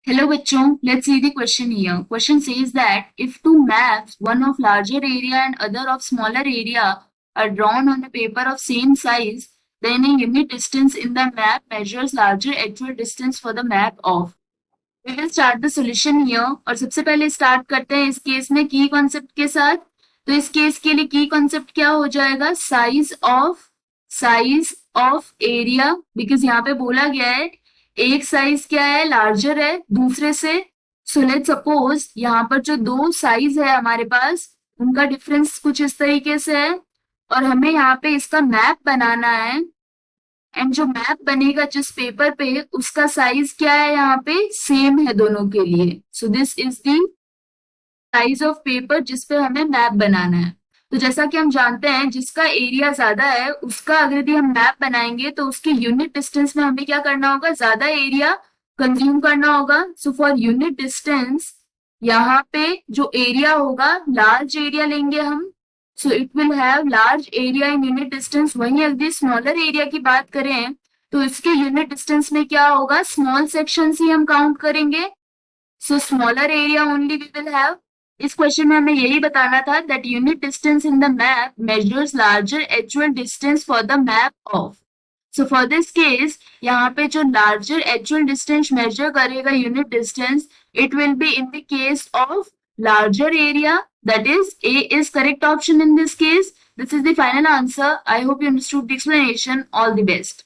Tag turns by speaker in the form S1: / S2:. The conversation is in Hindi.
S1: Hello bachon, let's see the question here. Question says that if two maps, one of larger area and other of smaller area, are drawn on a paper of same size, then a unit distance in the map measures larger actual distance for the map of. We will start the solution here और सबसे पहले स्टार्ट करते हैं इस केस में की कॉन्सेप्ट के साथ. तो इस केस के लिए की कॉन्सेप्ट क्या हो जाएगा? साइज ऑफ एरिया, बिकॉज यहाँ पे बोला गया है एक साइज क्या है, लार्जर है दूसरे से. सो लेट्स सपोज यहाँ पर जो दो साइज है हमारे पास उनका डिफरेंस कुछ इस तरीके से है और हमें यहाँ पे इसका मैप बनाना है. एंड जो मैप बनेगा जिस पेपर पे उसका साइज क्या है, यहाँ पे सेम है दोनों के लिए. So this is the size of paper जिस पे हमें मैप बनाना है. तो जैसा कि हम जानते हैं जिसका एरिया ज्यादा है उसका अगर यदि हम मैप बनाएंगे तो उसके यूनिट डिस्टेंस में हमें क्या करना होगा, ज्यादा एरिया कंज्यूम करना होगा. सो फॉर यूनिट डिस्टेंस यहाँ पे जो एरिया होगा लार्ज एरिया लेंगे हम. So it will have large area in unit distance. वहीं अगर स्मॉलर एरिया की बात करें तो इसके यूनिट डिस्टेंस में क्या होगा, स्मॉल सेक्शन ही हम काउंट करेंगे. So smaller area only we will have. इस क्वेश्चन में हमें यही बताना था that unit distance in the map measures larger actual distance for the map of. So for this case यहाँ पे जो लार्जर एक्चुअल डिस्टेंस मेजर करेगा unit distance, it will be in the case of larger area. That is, A is correct option in this case. This is the final answer. I hope you understood the explanation. All the best.